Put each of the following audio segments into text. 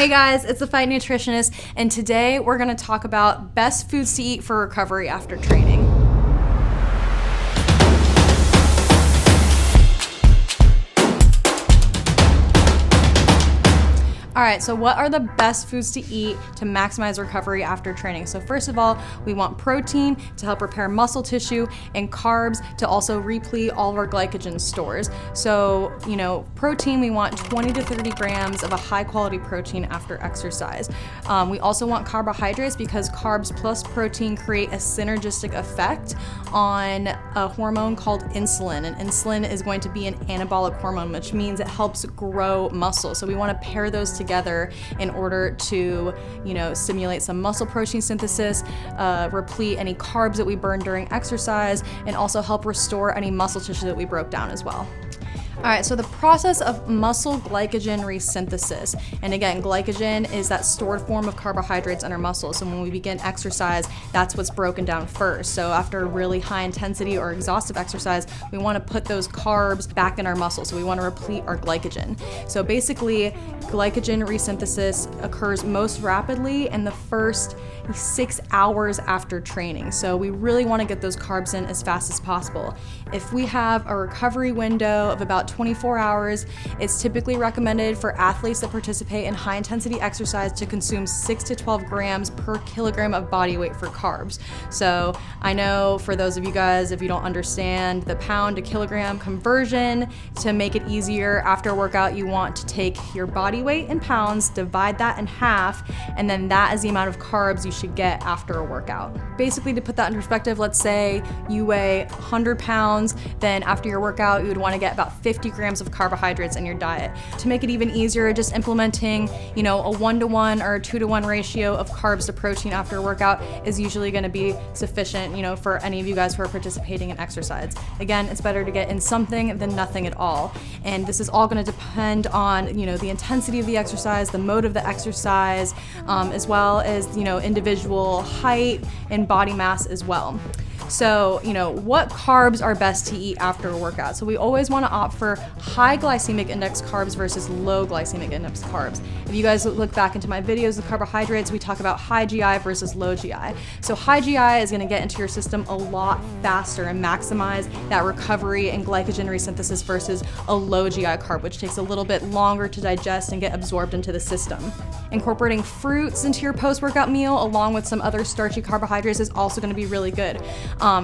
Hey guys, it's the Fight Nutritionist, and today we're going to talk about best foods to eat for recovery after training. All right, so what are the best foods to eat to maximize recovery after training? So first of all, we want protein to help repair muscle tissue and carbs to also replete all of our glycogen stores. So, protein, we want 20 to 30 grams of a high quality protein after exercise. We also want carbohydrates because carbs plus protein create a synergistic effect on a hormone called insulin. And insulin is going to be an anabolic hormone, which means it helps grow muscle. So we want to pair those together in order to, stimulate some muscle protein synthesis, replete any carbs that we burn during exercise, and also help restore any muscle tissue that we broke down as well. All right, so the process of muscle glycogen resynthesis, and again, glycogen is that stored form of carbohydrates in our muscles. So when we begin exercise, that's what's broken down first. So after a really high intensity or exhaustive exercise, we want to put those carbs back in our muscles. So we want to replete our glycogen. So basically, glycogen resynthesis occurs most rapidly in the first 6 hours after training. So we really want to get those carbs in as fast as possible. If we have a recovery window of about 24 hours, it's typically recommended for athletes that participate in high intensity exercise to consume 6 to 12 grams per kilogram of body weight for carbs. So I know for those of you guys, if you don't understand the pound to kilogram conversion, to make it easier after a workout, you want to take your body weight in pounds, divide that in half, and then that is the amount of carbs you should get after a workout. Basically, to put that in perspective, let's say you weigh 100 pounds, then after your workout, you would want to get about 50 grams of carbohydrates in your diet. To make it even easier, just implementing, a 1-to-1 or a 2-to-1 ratio of carbs to protein after a workout is usually going to be sufficient, for any of you guys who are participating in exercise. Again, it's better to get in something than nothing at all. And this is all going to depend on, the intensity of the exercise, the mode of the exercise, as well as, individual height and body mass as well. So, what carbs are best to eat after a workout? So we always want to opt for high glycemic index carbs versus low glycemic index carbs. If you guys look back into my videos of carbohydrates, we talk about high GI versus low GI. So high GI is going to get into your system a lot faster and maximize that recovery and glycogen resynthesis versus a low GI carb, which takes a little bit longer to digest and get absorbed into the system. Incorporating fruits into your post-workout meal along with some other starchy carbohydrates is also going to be really good.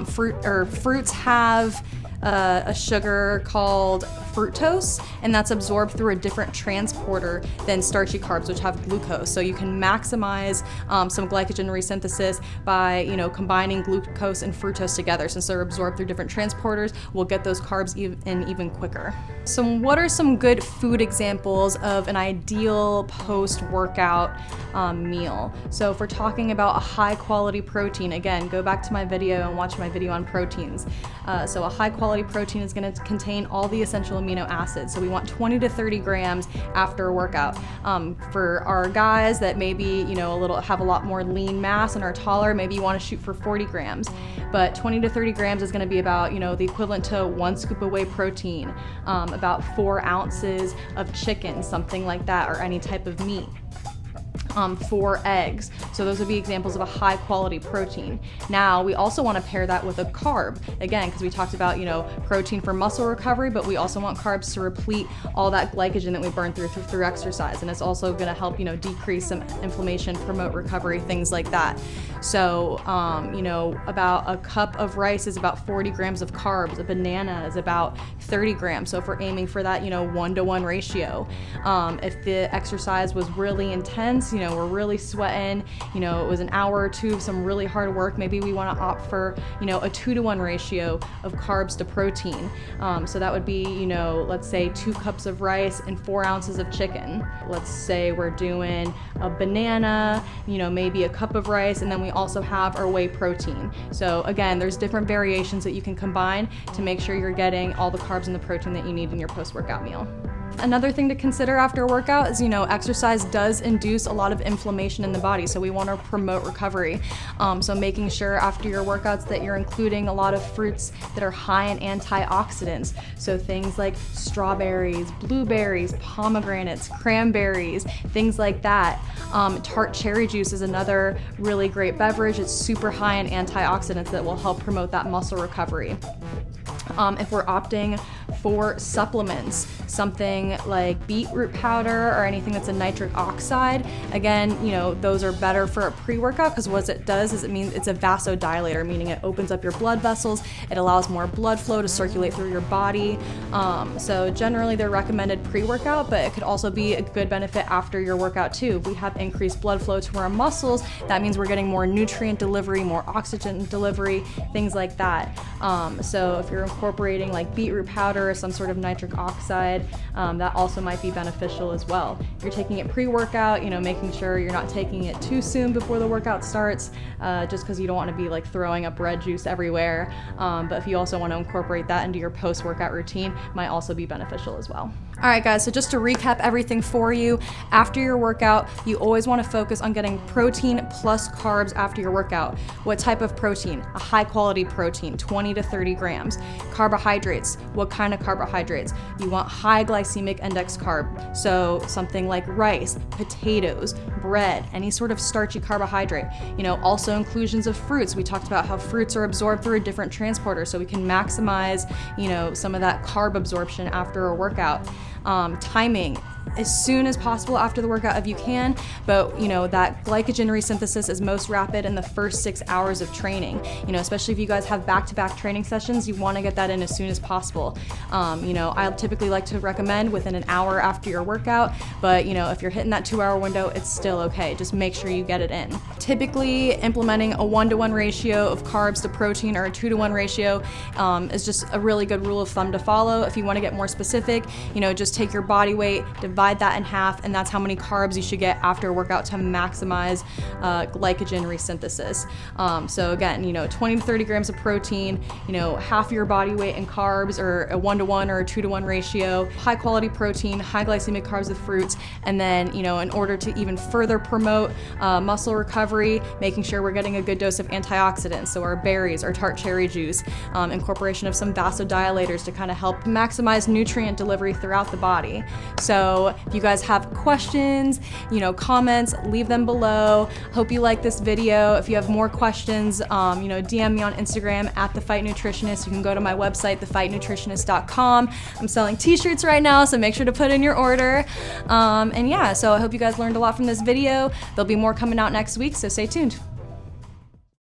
Fruits have a sugar called fructose, and that's absorbed through a different transporter than starchy carbs, which have glucose. So you can maximize some glycogen resynthesis by combining glucose and fructose together. Since they're absorbed through different transporters, we'll get those carbs in even quicker. So what are some good food examples of an ideal post-workout meal? So if we're talking about a high quality protein, again, go back to my video and watch my video on proteins. So a high quality protein is going to contain all the essential amino acids. So we want 20 to 30 grams after a workout. For our guys that maybe, have a lot more lean mass and are taller, maybe you want to shoot for 40 grams. But 20 to 30 grams is going to be about, the equivalent to 1 scoop of whey protein, about 4 ounces of chicken, something like that, or any type of meat. 4 eggs. So those would be examples of a high quality protein. Now we also want to pair that with a carb, again, because we talked about protein for muscle recovery, but we also want carbs to replete all that glycogen that we burn through exercise, and it's also going to help decrease some inflammation, promote recovery, things like that. So about a cup of rice is about 40 grams of carbs. A banana is about 30 grams. So if we're aiming for that 1-to-1 ratio, if the exercise was really intense, we're really sweating, it was an hour or two of some really hard work, maybe we want to opt for, a 2-to-1 ratio of carbs to protein. So that would be, let's say 2 cups of rice and 4 ounces of chicken. Let's say we're doing a banana, maybe a cup of rice, and then we also have our whey protein. So again, there's different variations that you can combine to make sure you're getting all the carbs and the protein that you need in your post-workout meal. Another thing to consider after a workout is, exercise does induce a lot of inflammation in the body, so we want to promote recovery. So making sure after your workouts that you're including a lot of fruits that are high in antioxidants. So things like strawberries, blueberries, pomegranates, cranberries, things like that. Tart cherry juice is another really great beverage. It's super high in antioxidants that will help promote that muscle recovery. If we're opting for supplements, something like beetroot powder or anything that's a nitric oxide, again, those are better for a pre-workout, because what it does is it's a vasodilator, meaning it opens up your blood vessels, it allows more blood flow to circulate through your body. So generally they're recommended pre-workout, but it could also be a good benefit after your workout too. If we have increased blood flow to our muscles, that means we're getting more nutrient delivery, more oxygen delivery, things like that. So if you're incorporating like beetroot powder or some sort of nitric oxide, that also might be beneficial as well. If you're taking it pre-workout, making sure you're not taking it too soon before the workout starts, just because you don't want to be like throwing up red juice everywhere. But if you also want to incorporate that into your post-workout routine, might also be beneficial as well. All right, guys, so just to recap everything for you, after your workout, you always want to focus on getting protein plus carbs after your workout. What type of protein? A high quality protein, 20 to 30 grams. Carbohydrates, what kind of carbohydrates? You want high glycemic index carb, so something like rice, potatoes, bread, any sort of starchy carbohydrate. Also inclusions of fruits. We talked about how fruits are absorbed through a different transporter, so we can maximize, some of that carb absorption after a workout. Timing, as soon as possible after the workout if you can, but that glycogen resynthesis is most rapid in the first 6 hours of training. Especially if you guys have back-to-back training sessions, you want to get that in as soon as possible. I typically like to recommend within an hour after your workout, but if you're hitting that 2-hour window, it's still okay. Just make sure you get it in. Typically implementing a 1-to-1 ratio of carbs to protein, or a 2-to-1 ratio, is just a really good rule of thumb to follow. If you want to get more specific, just take your body weight, divide that in half, and that's how many carbs you should get after a workout to maximize glycogen resynthesis. So again, 20 to 30 grams of protein, half your body weight in carbs, or a 1-to-1 or a 2-to-1 ratio, high quality protein, high glycemic carbs with fruits, and then, in order to even further promote muscle recovery, making sure we're getting a good dose of antioxidants, so our berries, our tart cherry juice, incorporation of some vasodilators to kind of help maximize nutrient delivery throughout the body. So if you guys have questions, comments, leave them below. Hope you like this video. If you have more questions, DM me on Instagram at The Fight Nutritionist. You can go to my website, thefightnutritionist.com. I'm selling t-shirts right now, so make sure to put in your order. So I hope you guys learned a lot from this video. There'll be more coming out next week, so stay tuned.